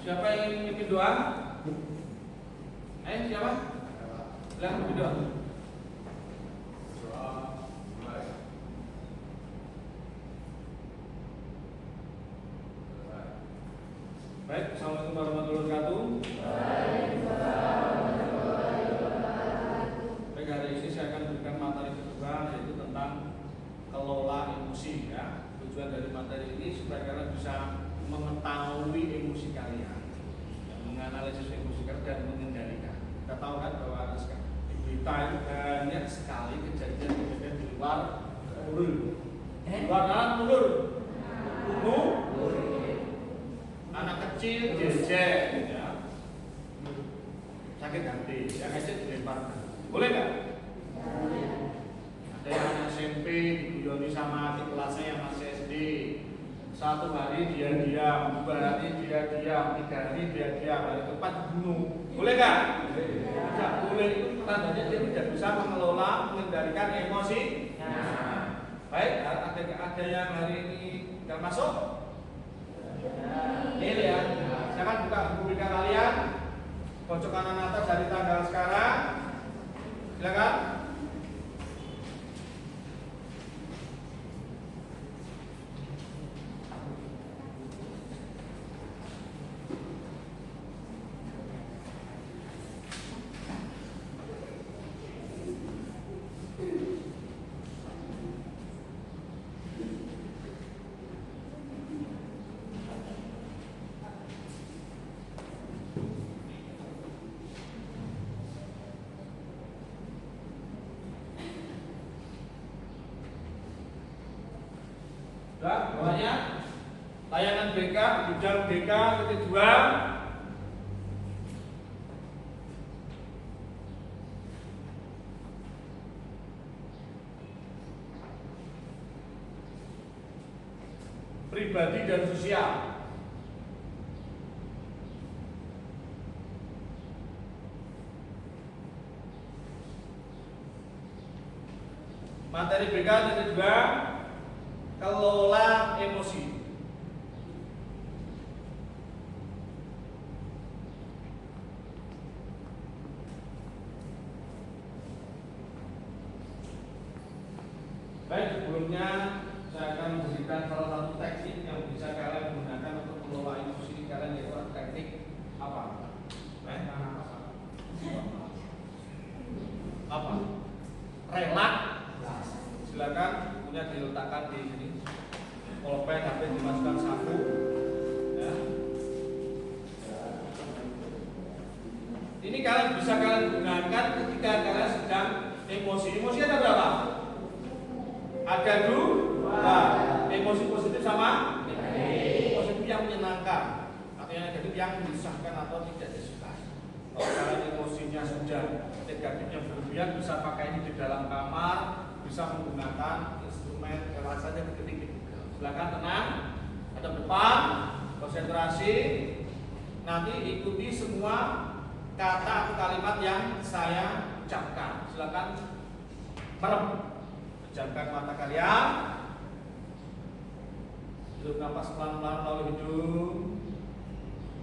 Siapa yang ingin mimpin doa? Ayo siapa? Silakan mimpin doa. Baik, assalamualaikum warahmatullahi wabarakatuh. Baik, hari ini saya akan berikan materi kedua, yaitu tentang kelola emosi. Ya, tujuan dari materi ini supaya kalian bisa mengetahui emosi kalian, menganalisis emosi kalian dan mengendalikan. Kita tahu kan bahwa di berita itu banyak sekali kejadian-kejadian di luar mundur, anak kecil jejer, ya, sakit hati, yang kecil dilempar, boleh nggak? Ada yang anak SMP diguyoni sama adik kelasnya yang masih SD. 1 hari dia diam, 2 hari dia diam, 3 hari dia diam, hari keempat dibunuh. Boleh nggak? Tidak boleh, itu tandanya dia tidak bisa mengelola, mengendalikan emosi. Baik, ada yang hari ini nggak masuk? Ini ya, silakan buka buku BK kalian, pojok kanan atas dari tanggal sekarang. Silakan. Bawahnya layanan BK, bidang BK titik 2. Pribadi dan sosial. Materi BK titik 2. Kelola emosi. Baik, sebelumnya saya akan memberikan salah satu teknik yang bisa kalian gunakan untuk mengelola emosi kalian, yaitu teknik apa? Apa? Relak. Silakan bukunya diletakkan di sini. Pulpen HP dimasukkan saku. Ya. Ini kalian bisa kalian gunakan ketika kalian sedang emosi. Emosi ada berapa? Ada 2. Emosi positif sama negatif. Positif yang menyenangkan, atau yang negatif yang menyusahkan atau tidak disukai. Kalau kalian emosinya sudah negatifnya berlebihan, bisa pakai ini di dalam kamar, bisa menggunakan instrumen relaksasi ketik. Silakan tenang, hadap depan, konsentrasi. Nanti ikuti semua kata atau kalimat yang saya ucapkan. Silakan merem, pejamkan mata kalian. Hirup nafas pelan-pelan melalui hidung.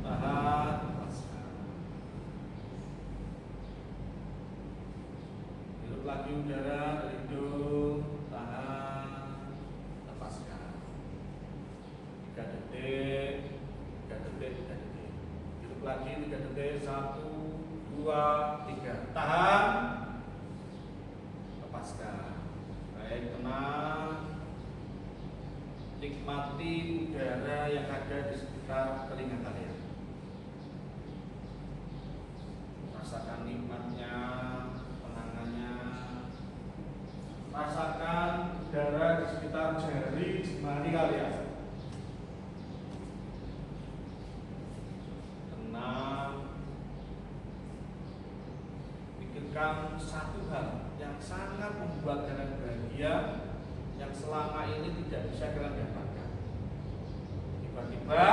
Tahan, lepaskan. Hirup lagi udara dari hidung. Tahan, lepaskan. 3 detik, 3 detik, 3 detik. Hirup lagi 3 detik. 1, 2, 3. Tahan, lepaskan. Baik, tenang. Nikmati udara yang ada di sekitar telinga kalian. Rasakan nikmatnya, tenangannya. Rasakan udara di sekitar jari jemari kalian. Tenang. Pikirkan satu hal yang sangat membuat kalian bahagia, yang selama ini tidak bisa kalian dapatkan. Tiba-tiba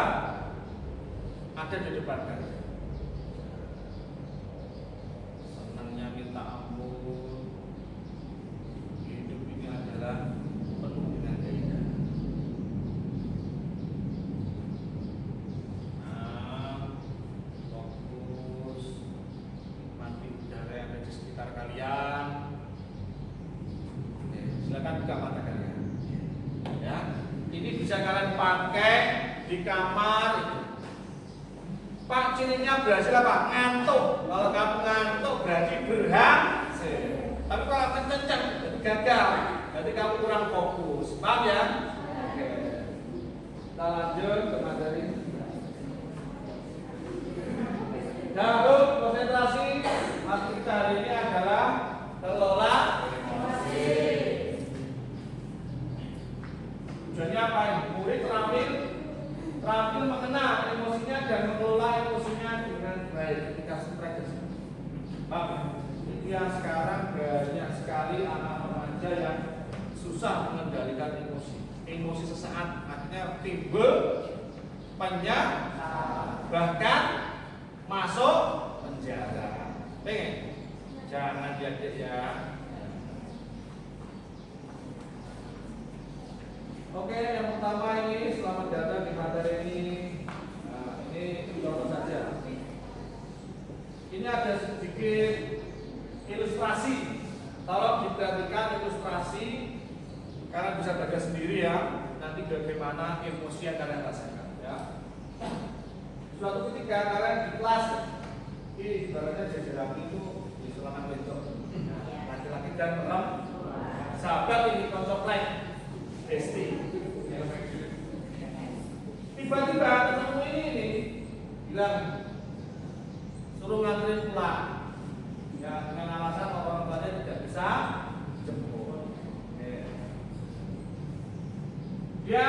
ada di depan kalian. Senangnya minta ampun. Hidup ini adalah penuh dengan keindahan. kamar. Pak, cirinya berhasil apa? Ngantuk. Kalau kamu ngantuk berarti berhasil. Tapi kalau kenceng berarti gagal. Berarti kamu kurang fokus. Paham ya? Oke. Kita lanjut ke materi. Lalu konsentrasi materi kita hari ini adalah kelola emosi. Tujuannya apa ini? Murid terampil mengenal emosinya dan mengelola emosinya dengan baik ketika stres. Paham? Itu yang sekarang banyak sekali anak remaja yang susah mengendalikan emosi. Emosi sesaat akhirnya timbul penyakit, bahkan masuk penjara. Pengen? Jangan diadik ya. Oke, yang pertama ini selamat datang di materi ini. Nah, ini contoh saja. Ini ada sedikit ilustrasi. Tolong diperhatikan ilustrasi karena bisa baca sendiri ya. Nanti bagaimana emosi yang kalian rasakan ya. Suatu ketika kalian di kelas, ini ibaratnya jajaran itu di selangan bentuk, laki-laki dan perempuan. Sahabat ini konsep lain, besti. Tiba-tiba ketemu ini bilang suruh nganterin pulang. Ya, dengan alasan orang tuanya tidak bisa jemput. Dia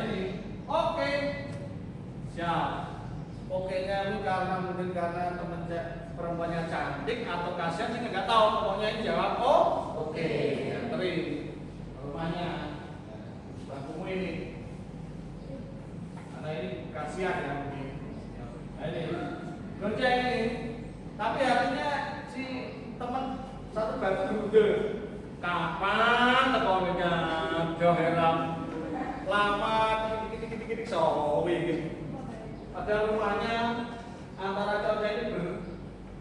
ini, oke, siap. Oke-nya itu karena mungkin karena temen perempuannya cantik atau kasihan sih nggak tahu. Pokoknya ini jawab, oh oke, anterin rumahnya. Bangkumu ini, karena ini kasihan ya mungkin. Nah ini kerja ini, tapi artinya si teman satu bangku duduk. Kapan tekonya doheram lama dikit-dikit sawi gitu. Ada rumahnya antara cowoknya ini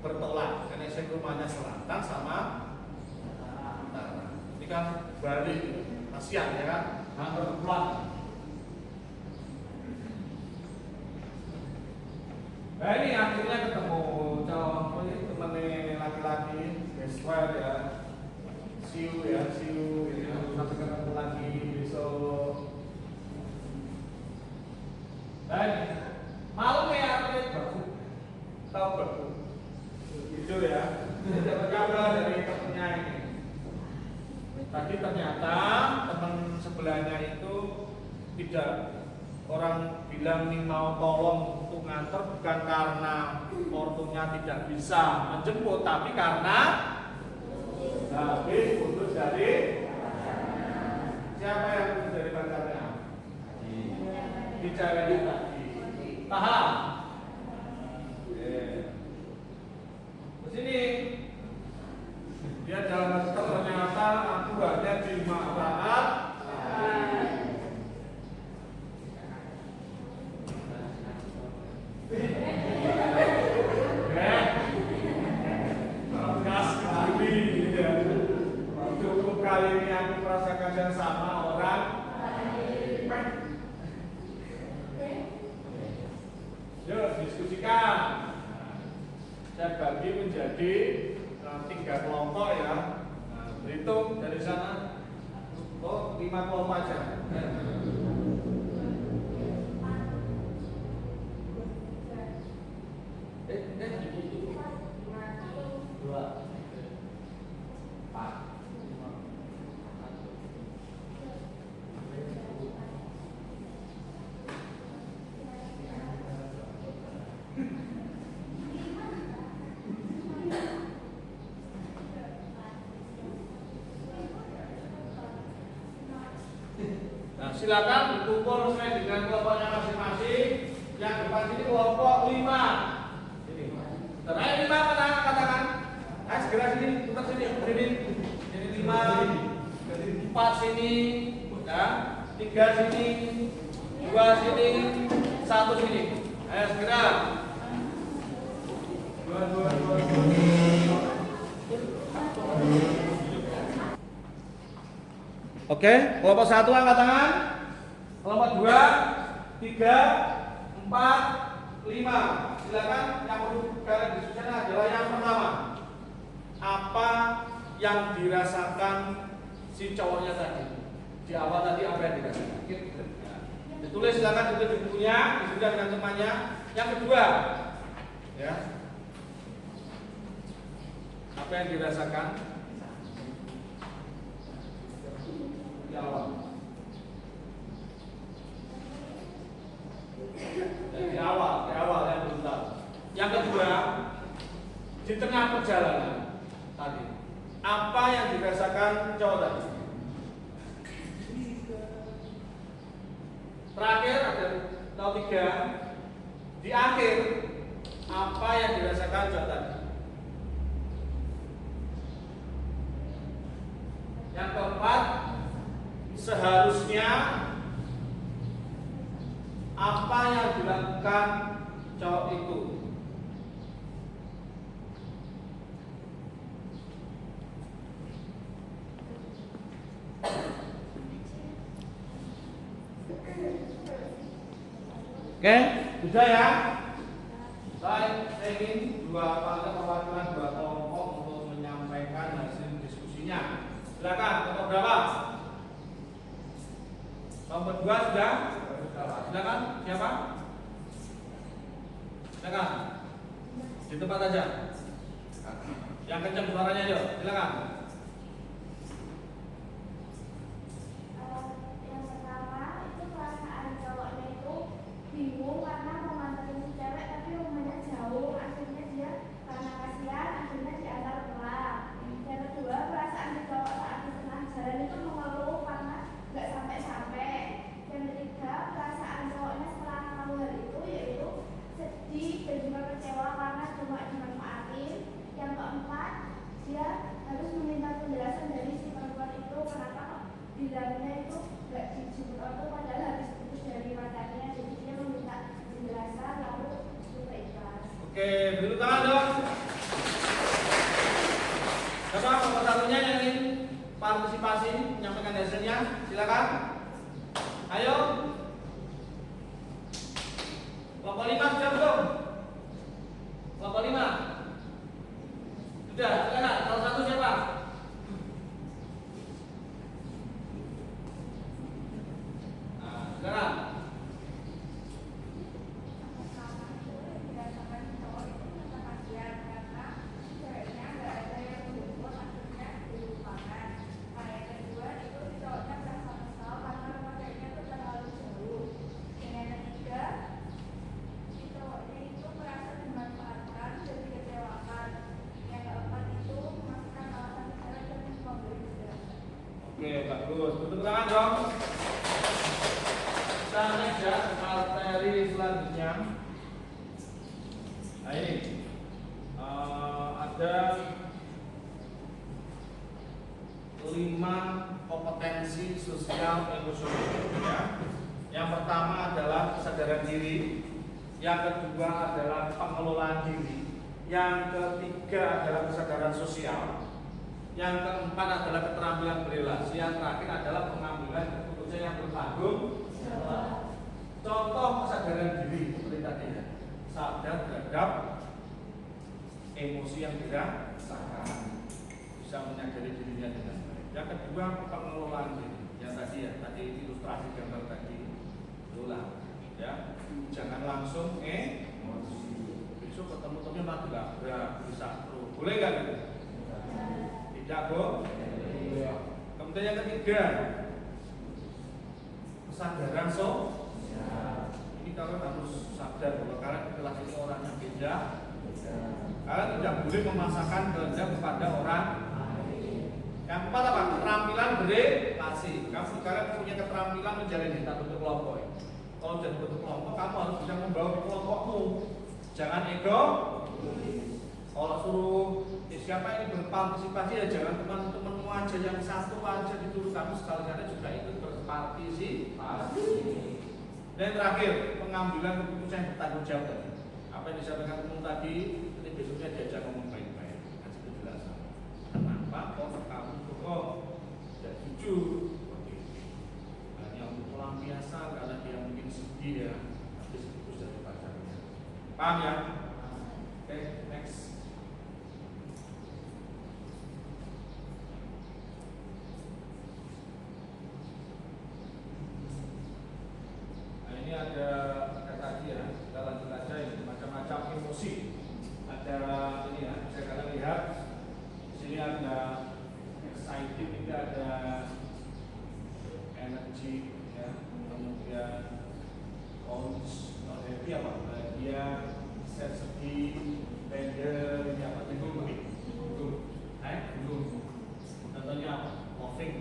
bertolak karena saya rumahnya selatan sama utara. Ini kan balik kasihan ya kan, hampir pulang. Nah ini akhirnya ketemu cowok ini temennya laki-laki, best friend ya, siu ini sampai ketemu lagi besok. Dan malu ya, tahu betul, jujur ya. Dapat kabar dari temennya ini. Tadi ternyata teman sebelahnya itu tidak, orang bilang nih mau tolong untuk nganter bukan karena ortunya tidak bisa menjemput, tapi karena habis putus dari siapa yang putus dari pacarnya? Di ceweknya tadi. Paham? Sini dia jalan ternyata aku hanya di masyarakat. Gas kali ya. Cukup kali ini aku merasakan yang sama orang. Yuk diskusikan. Saya bagi menjadi 3 kelompok ya. Nah, berhitung dari sana. Oh, 5 kelompok aja. Silakan berkumpul sesuai dengan kelompoknya masing-masing. Yang depan sini kelompok 5. Ini. Terakhir 5 mana katakan? Ayo segera sini, putar sini. Ini 5, 4 sini, ya. 3 sini, 2 sini, 1 sini. Ayo segera. 2. Oke, kelompok 1 angkat tangan. Kelompok 2, 3, minimal. Silakan yang perlu kalian diskusikan adalah yang pertama, apa yang dirasakan si cowoknya tadi di awal tadi, apa yang dirasakan? Ditulis silakan itu di bukunya, sudah dengan temannya. Yang kedua, ya, apa yang dirasakan di awal? Di awal yang belum tahu. Yang kedua, di tengah perjalanan tadi, apa yang dirasakan cowok tadi? Terakhir ada tahun 3. Di akhir, apa yang dirasakan cowok tadi? Yang keempat, seharusnya apa yang dilakukan cowok itu? Oke, sudah ya. Saya ingin perwakilan dua kelompok untuk menyampaikan hasil diskusinya. Silakan, kelompok berapa? Kelompok 2 sudah? Silakan, siapa? Silakan. Di tempat aja. Yang kencang suaranya aja. Silakan. Yang pertama itu perasaan cowoknya itu bingung karena mau nganterin si cewek tapi rumahnya jauh, akhirnya dia karena kasihan akhirnya diantar pulang. Yang kedua, perasaan si cowok saat di tengah jalan itu mengeluh karena nggak sampai-sampai. Yang ketiga, perasaan cowoknya setelah tahu hal itu yaitu sedih dan juga kecewa karena cuma dimanfaatin. Yang keempat, dia harus meminta penjelasan dari si perempuan itu kenapa bilangnya itu nggak dijemput auto padahal habis putus dari pacarnya, jadi dia meminta penjelasan lalu suka ikhlas. Oke, beri tangan dong. Siapa nomor satunya yang ingin partisipasi menyampaikan hasilnya? Silakan. Ayo. Kelompok 5 sudah belum? Kelompok 5 sudah. Silakan. Salah satu siapa? Nah, silakan. Oke, bagus. Tepuk tangan dong. Kita next ya, materi selanjutnya. Nah ini ada 5 kompetensi sosial emosional ya. Yang pertama adalah kesadaran diri, yang kedua adalah pengelolaan diri, yang ketiga adalah kesadaran sosial, yang keempat adalah keterampilan berrelasi, yang terakhir adalah pengambilan keputusan yang bertanggung jawab. Contoh kesadaran diri seperti tadi ya, sadar terhadap emosi yang dirasakan, bisa menyadari dirinya dengan baik. Yang kedua pengelolaan diri, yang tadi ya, tadi ilustrasi gambar tadi, ulang ya, jangan langsung emosi. Besok ketemu teman nabrak bisa pro, boleh nggak gitu? Tidak boleh. Kemudian yang ketiga kesadaran sosial. Ini kalian harus sadar bahwa kalian di kelas ini orangnya beda. Kalian tidak boleh memaksakan kehendak kepada orang lain. Yang keempat apa? Keterampilan berrelasi. Kalian punya keterampilan menjalin cinta bentuk kelompok. Kalau jadi bentuk kelompok, kamu harus bisa membawa kelompokmu. Jangan ego. Kalau suruh siapa ini berpartisipasi ya jangan teman-temanmu aja, yang satu aja dituruh, kamu sekali-kali juga ikut berpartisipasi. Dan terakhir pengambilan keputusan yang bertanggung jawab tadi. Apa yang disampaikan teman tadi, nanti besoknya diajak ngomong baik-baik, kasih penjelasan. Kenapa kok kamu bohong, tidak jujur? Hanya untuk pelampiasan karena dia mungkin sedih ya, habis putus dari pacarnya. Paham ya? Oke, next. Nah, ini ada tadi ya, kita lanjut aja ini macam-macam emosi. Ada ini ya, bisa kalian lihat. Di sini ada excited, ini ada energy ya, kemudian counts, happy apa? Bahagia, sedih, tender, ini apa? Bingung. Contohnya apa? Laughing.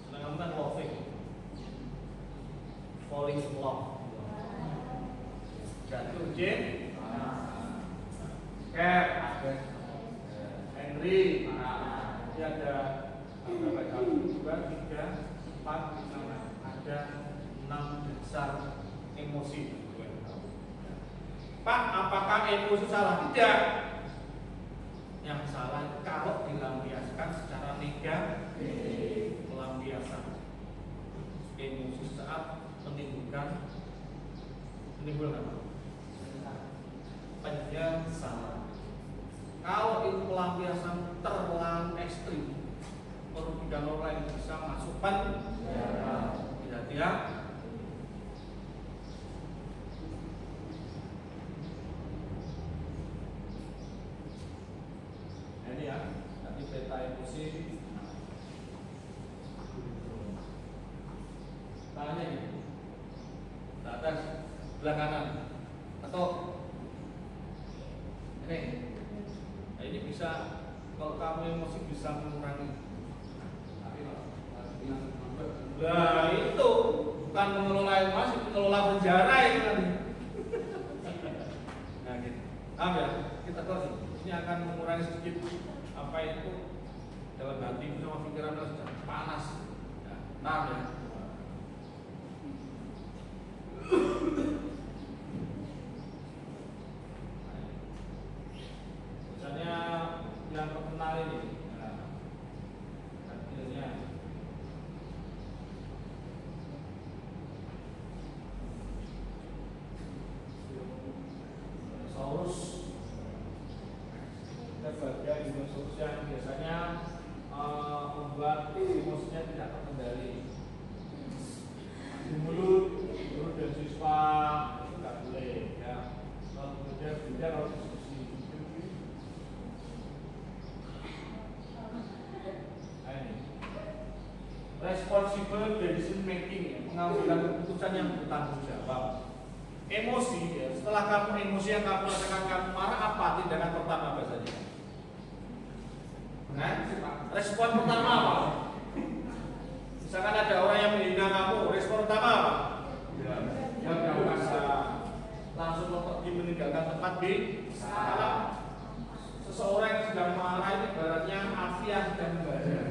Senang kamu kan laughing. Falling in love. Jatuh cinta. Care, angry. Ini ada berapa kali? 2, 3, 4, 5. Ada 6 besar emosi. Pak, apakah emosi salah? Tidak. Yang salah kalau dilampiaskan secara negatif, melampiaskan emosi saat menimbulkan apa? Penyesalan. Kalau itu pelampiasan terlalu ekstrim, merugikan orang lain, bisa masuk penjara. Tidak. Ini ya, nanti peta emosi. Tangannya ini, ke atas, sebelah kanan, atau ini. Nah, ini bisa, kalau kamu emosi bisa mengurangi. Nah itu bukan mengelola emosi, mengelola penjara itu nanti. Nah gitu. Paham ya? Kita closing. Ini akan mengurangi sedikit apa itu dalam hati sama pikiran kita sudah panas. Nah, paham ya? Misalnya yang terkenal ini, hasilnya Saurus. Kita bagian dinosaurus yang biasanya membuat emosinya tidak terkendali. Di mulut dan siswa tidak boleh ya. Kalau kemudian beda harus diskusi. Ini responsible decision making ya, pengambilan keputusan yang bertanggung jawab. Emosi ya, setelah kamu emosi yang kamu rasakan, kamu marah, apa tindakan pertama apa saja? Nah, respon pertama apa? Misalkan ada orang yang menghina kamu, respon pertama apa? Yang kamu rasa langsung pergi meninggalkan tempat di kalau seseorang yang sedang marah ini ibaratnya api yang sedang membara.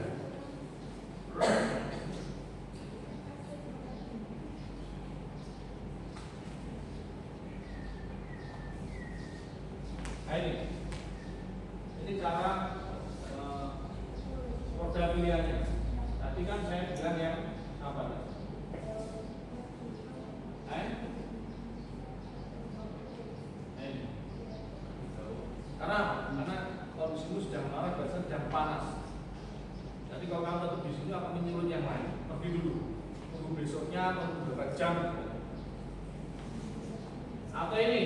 Nah ini cara roda pilihannya. Tadi kan saya bilang yang apa? Karena kondisimu sedang marah, bahasa sedang panas. Jadi kalau kamu tetap di sini akan menyulut yang lain. Pergi dulu, tunggu besoknya, tunggu beberapa jam. Atau ini,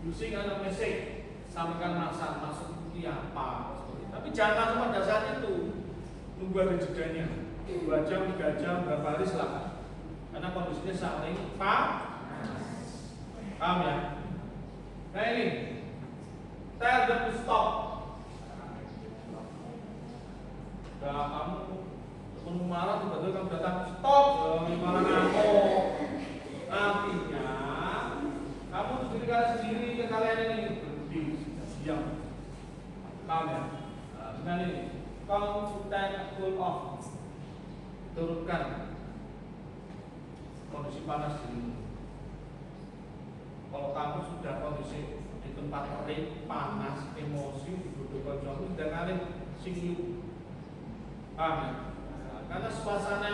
using atau message, sampaikan maksud itu apa. Tapi jangan langsung pada saat itu, tunggu ada jedanya. 2 jam, 3 jam, berapa hari silakan. Karena kondisinya saling paham ya? Nah ini, tell them to stop. Nah, kamu marah, tiba-tiba kamu datang, stop, malah ngamuk. Artinya, kamu sendiri ke kalian ini berhenti, diam. Paham ya? Nah, dengan ini, count to 10, cool off. Turunkan kondisi panas diri. Kalau kamu sudah kondisi di tempat kering, panas, emosi, dibutuhkan contoh, sudah kalian singgung. Paham ya? Nah, karena suasana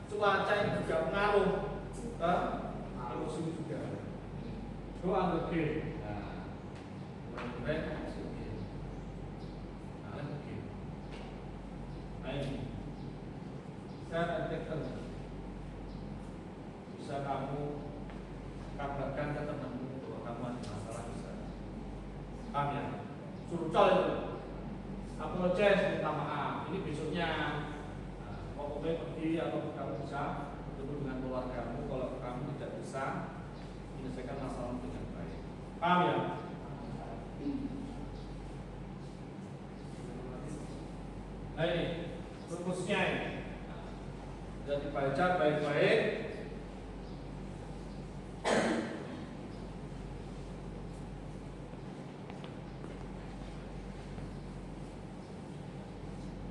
cuaca yang juga pengaruh ke emosi juga. Go under game. Nah, back masuk game. Nah, lagi game. Nah ini, saya detector. Bisa kamu kabarkan ke temanmu bahwa kamu ada masalah di sana. Paham ya? Suruh col itu. Apologize, minta maaf. Ini besoknya. Pokoknya pergi atau kamu bisa bertemu dengan keluargamu. Kalau kamu tidak bisa menyelesaikan masalah dengan baik. Paham ya? Nah ini rumusnya ini. Sudah dibaca baik-baik.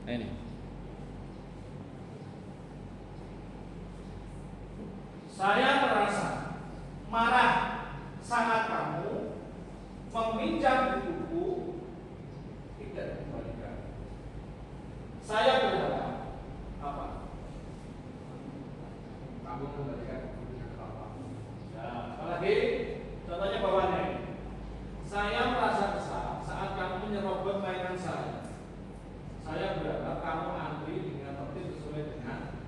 Nah ini. Saya merasa marah saat kamu meminjam bukuku tidak dikembalikan. Saya berharap apa? Kamu kembalikan bukunya ke bapak. Ya, apalagi contohnya bawahnya. Saya merasa kesal saat kamu menyerobot mainan saya. Saya berharap kamu antri dengan tertib sesuai dengan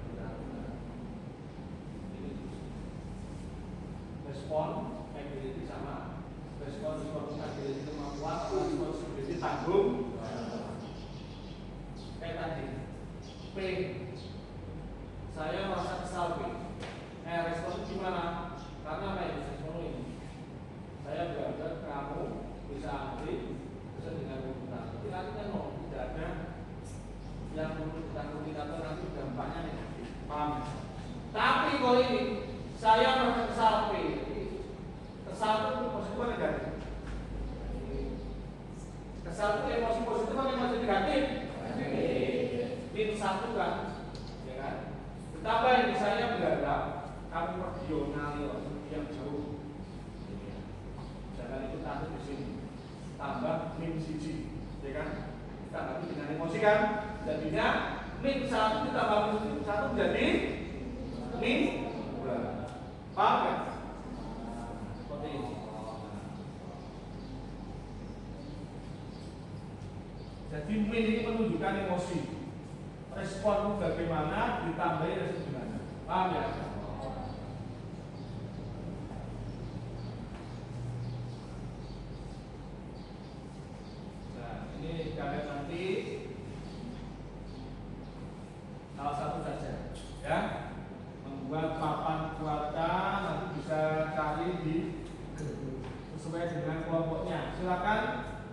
respon ability sama responsibility kemampuan atau responsibility tanggung kayak tadi P saya merasa kesal P respon gimana karena kayak respon ini saya berharap kamu bisa antri bisa dengan komputer tapi artinya tidak ada yang perlu kita komunikator nanti dampaknya negatif paham tapi kalau ini saya merasa kesal P kesal itu positif atau negatif? Kesal itu emosi positif atau emosi negatif? Min satu kan, ya kan? Ditambah ini saya berharap kamu pergi yang jauh. Jangan ikut takut di sini. Tambah min siji, ya kan? Kita ganti dengan emosi kan? Jadinya min satu ditambah min satu jadi min dua. Paham kan? Jadi min ini menunjukkan emosi. Responmu bagaimana ditambahi respon gimana. Paham ya? Nah, ini kalian nanti salah satu saja, ya. Membuat papan cuaca nanti bisa cari di sesuai dengan kelompoknya. Silakan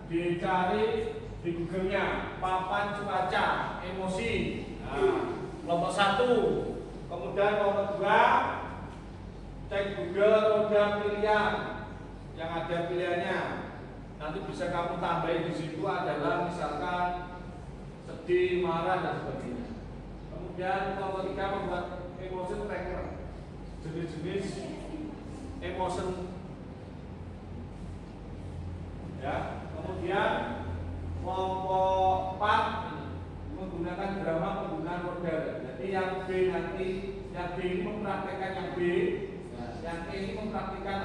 dicari di Google-nya papan cuaca emosi. Nah, kelompok 1. Kemudian kelompok 2 cek Google roda pilihan yang ada pilihannya. Nanti bisa kamu tambahin di situ adalah misalkan sedih, marah dan sebagainya. Kemudian kelompok 3 membuat emotion tracker. Jenis-jenis emotion. Ya, kemudian kelompok 4 menggunakan drama penggunaan model. Jadi yang B nanti, yang B ini mempraktekkan yang B, yang E ini mempraktikkan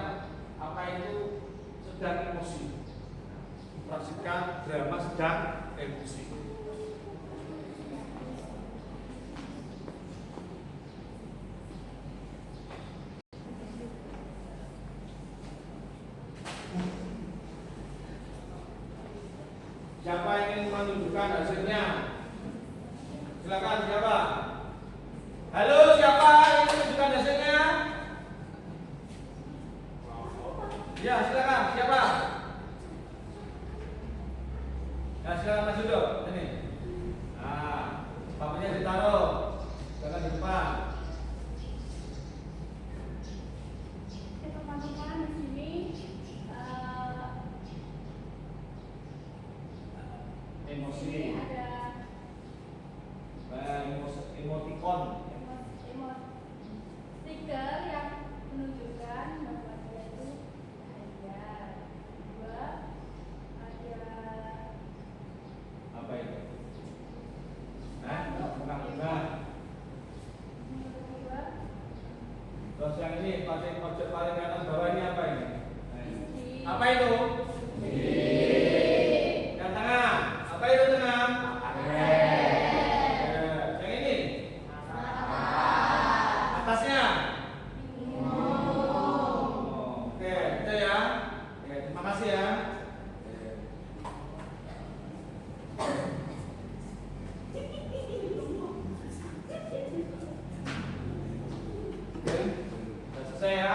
apa itu sedang emosi. Praktikkan drama sedang emosi. Siapa ingin menunjukkan hasilnya? Silakan siapa? Halo, siapa ingin menunjukkan hasilnya? Ya, silakan. Siapa? Ya, silakan Mas Yudo. Ini. Nah, papannya ditaruh. Silakan di depan. Teman-teman di sini emosi. ada emoticon. Stiker yang menunjukkan bahwa dia itu bahagia. Dua, ada Apa itu? Bunga. dua, Terus yang ini paling pojok paling kanan bawah ini apa ini? Apa itu? Yang tengah. Apa itu tengah? Yang ini? Atasnya? Oke, itu ya. Oke, terima kasih ya. Oke, sudah selesai ya.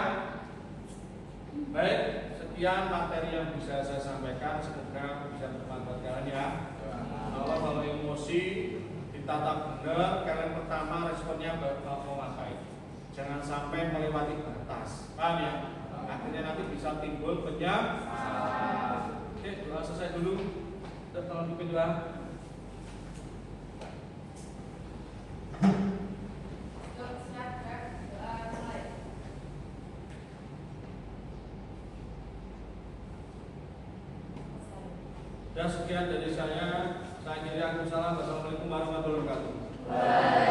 Baik, sekian materi yang bisa saya sampaikan, semoga bisa bermanfaat kalian ya. Kalau emosi ditata benar, kalian pertama responnya mau ngapain? Jangan sampai melewati batas, paham ya? Akhirnya nanti bisa timbul penyesalan. Oke, doa selesai dulu. Kita tolong pimpin doa. Dan sekian dari saya. Saya kira Assalamualaikum warahmatullahi wabarakatuh.